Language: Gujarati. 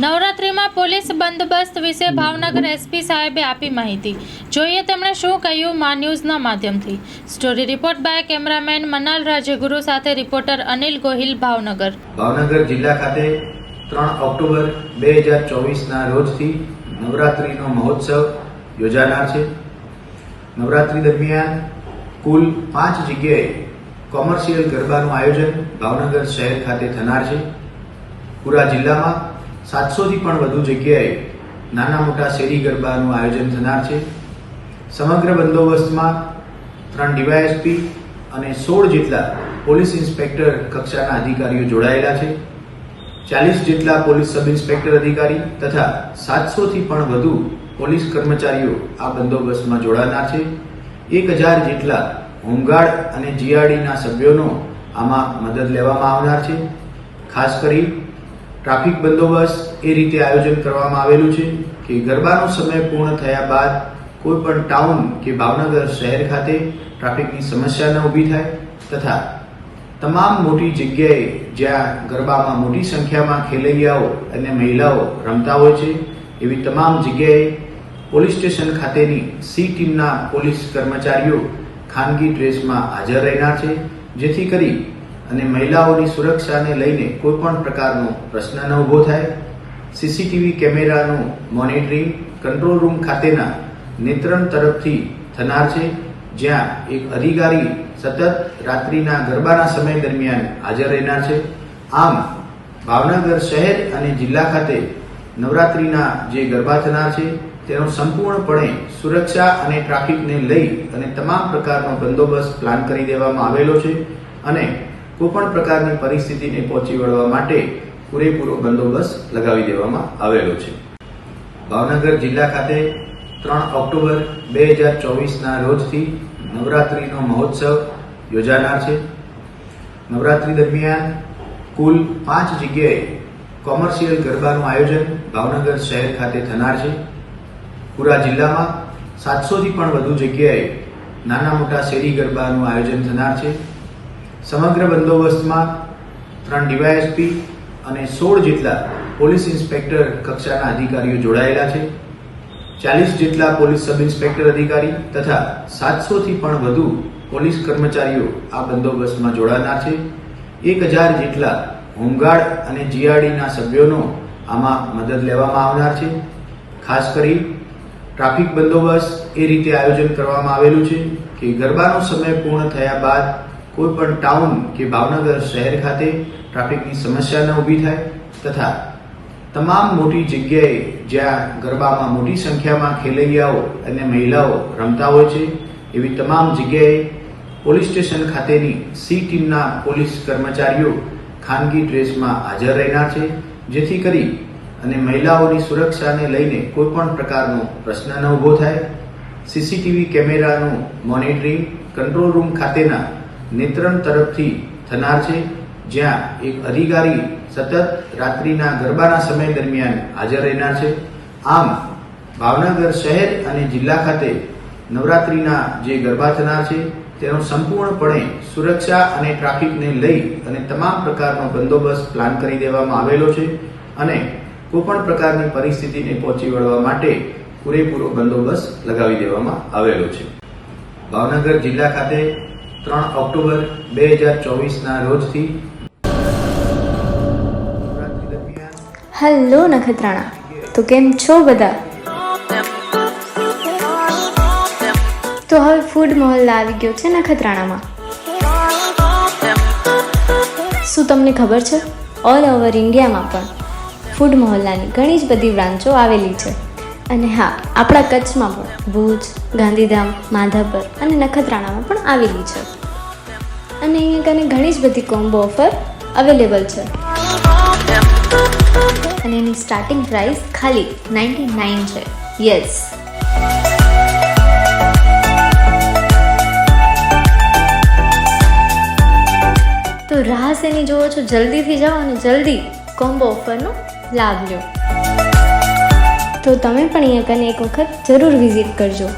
નવરાત્રિમાં પોલીસ બંદોબસ્ત વિશે ભાવનગર એસપી સાહેબે આપી માહિતી. જોઈએ તેમણે શું કહ્યું મા ન્યૂઝના માધ્યમથી. Story report by cameraman Manal Rajguru સાથે રિપોર્ટર અનિલ ગોહિલ, ભાવનગર. ભાવનગર જિલ્લા ખાતે 3 ઓક્ટોબર 2024ના રોજથી નવરાત્રિનો મહોત્સવ યોજાનાર છે. નવરાત્રિ દરમિયાન કુલ 5 જગ્યાએ કોમર્શિયલ ગરબાનું આયોજન ભાવનગર શહેર ખાતે થનાર છે. પૂરા જિલ્લામાં 700 થી પણ વધુ જગ્યાએ નાના મોટા શેરી ગરબાનું આયોજન થનાર છે. સમગ્ર બંદોબસ્તમાં 3 ડીવાયએસપી અને 16 જેટલા પોલીસ ઇન્સ્પેક્ટર કક્ષાના અધિકારીઓ જોડાયેલા છે. 40 જેટલા પોલીસ સબ ઇન્સ્પેક્ટર અધિકારી તથા 700 થી પણ વધુ પોલીસ કર્મચારીઓ આ બંદોબસ્તમાં જોડાનાર છે. 1000 જેટલા હોમગાર્ડ અને જીઆરડીના સભ્યોનો આમાં મદદ લેવામાં આવનાર છે. ખાસ કરી ટ્રાફિક બંદોબસ્ત એ રીતે આયોજન કરવામાં આવેલું છે કે ગરબાનો સમય પૂર્ણ થયા બાદ કોઈ પણ ટાઉન કે ભાવનગર શહેર ખાતે ટ્રાફિકની સમસ્યા ન ઊભી થાય તથા તમામ મોટી જગ્યાએ જ્યાં ગરબામાં મોટી સંખ્યામાં ખેલૈયાઓ અને મહિલાઓ રમતા હોય છે એવી તમામ જગ્યાએ પોલીસ સ્ટેશન ખાતેની સી ટીમના પોલીસ કર્મચારીઓ ખાનગી ડ્રેસમાં હાજર રહેનાર છે, જેથી કરી અને મહિલાઓની સુરક્ષાને લઈને કોઈ પણ પ્રકારનો પ્રશ્ન ન ઊભો થાય. સીસીટીવી કેમેરાનું મોનિટરિંગ કંટ્રોલ રૂમ ખાતેના નેત્રમ તરફથી થનાર છે, જ્યાં એક અધિકારી સતત રાત્રિના ગરબાના સમય દરમિયાન હાજર રહેનાર છે. આમ ભાવનગર શહેર અને જિલ્લા ખાતે નવરાત્રિના જે ગરબા થનાર છે તેનો સંપૂર્ણપણે સુરક્ષા અને ટ્રાફિકને લઈ અને તમામ પ્રકારનો બંદોબસ્ત પ્લાન કરી દેવામાં આવેલો છે અને કોઈપણ પ્રકારની પરિસ્થિતિને પહોંચી વળવા માટે પૂરેપૂરો બંદોબસ્ત લગાવી દેવામાં આવેલો છે. ભાવનગર જિલ્લા ખાતે 3 ઓક્ટોબર 2024ના રોજથી નવરાત્રિનો મહોત્સવ યોજાનાર છે. નવરાત્રિ દરમિયાન કુલ 5 જગ્યાએ કોમર્શિયલ ગરબાનું આયોજન ભાવનગર શહેર ખાતે થનાર છે. પૂરા જિલ્લામાં 700 થી પણ વધુ જગ્યાએ નાના મોટા શેરી ગરબાનું આયોજન થનાર છે. સમગ્ર બંદોબસ્તમાં 3 ડીવાયએસપી અને 16 જેટલા પોલીસ ઇન્સ્પેક્ટર કક્ષાના અધિકારીઓ જોડાયેલા છે. 40 જેટલા પોલીસ સબ ઇન્સ્પેક્ટર અધિકારી તથા 700 થી પણ વધુ પોલીસ કર્મચારીઓ આ બંદોબસ્તમાં જોડાનાર છે. 1000 જેટલા હોમગાર્ડ અને જીઆરડીના સભ્યોનો આમાં મદદ લેવામાં આવનાર છે. ખાસ કરી ટ્રાફિક બંદોબસ્ત એ રીતે આયોજન કરવામાં આવેલું છે કે ગરબાનો સમય પૂર્ણ થયા બાદ કોઈ પણ ટાઉન કે ભાવનગર શહેર ખાતે ટ્રાફિકની સમસ્યા ન ઊભી થાય તથા તમામ મોટી જગ્યાએ જ્યાં ગરબામાં મોટી સંખ્યામાં ખેલૈયાઓ અને મહિલાઓ રમતા હોય છે એવી તમામ જગ્યાએ પોલીસ સ્ટેશન ખાતેની સી ટીમના પોલીસ કર્મચારીઓ ખાનગી ડ્રેસમાં હાજર રહેનાર છે, જેથી કરી અને મહિલાઓની સુરક્ષાને લઈને કોઈ પણ પ્રકારનો પ્રશ્ન ન ઊભો થાય. સીસીટીવી કેમેરાનું મોનિટરિંગ કંટ્રોલ રૂમ ખાતેના નેત્રમ તરફથી થનાર છે, જ્યાં એક અધિકારી સતત રાત્રિના ગરબાના સમય દરમિયાન હાજર રહેનાર છે. આમ ભાવનગર શહેર અને જિલ્લા ખાતે નવરાત્રિના જે ગરબા થનાર છે તેનો સંપૂર્ણપણે સુરક્ષા અને ટ્રાફિકને લઈ અને તમામ પ્રકારનો બંદોબસ્ત પ્લાન કરી દેવામાં આવેલો છે અને કોઈપણ પ્રકારની પરિસ્થિતિને પહોંચી વળવા માટે પૂરેપૂરો બંદોબસ્ત લગાવી દેવામાં આવેલો છે. ભાવનગર જિલ્લા ખાતે 3 ઓક્ટોબર 2024ના રોજથી હેલો નખત્રાણા, તો કેમ છો બધા? તો હવે ફૂડ મહોલ્લા આવી ગયો છે નખત્રાણામાં. શું તમને ખબર છે? ઓલ ઓવર ઇન્ડિયામાં પણ ફૂડ મહોલ્લાની ઘણી જ બધી બ્રાન્ચો આવેલી છે. અને હા, આપણા કચ્છમાં પણ ભુજ, ગાંધીધામ, માધાપર અને નખત્રાણામાં પણ આવેલી છે. અને અહીંયા કને ઘણી જ બધી કોમ્બો ઓફર અવેલેબલ છે અને એની સ્ટાર્ટિંગ પ્રાઇસ ખાલી 99 છે. યસ, તો રાહ શેની જોવો છો? જલ્દીથી જાઓ અને જલ્દી કોમ્બો ઓફરનો લાભ લો. તો તમે પણ અહીંયા કને એક વખત જરૂર વિઝિટ કરજો.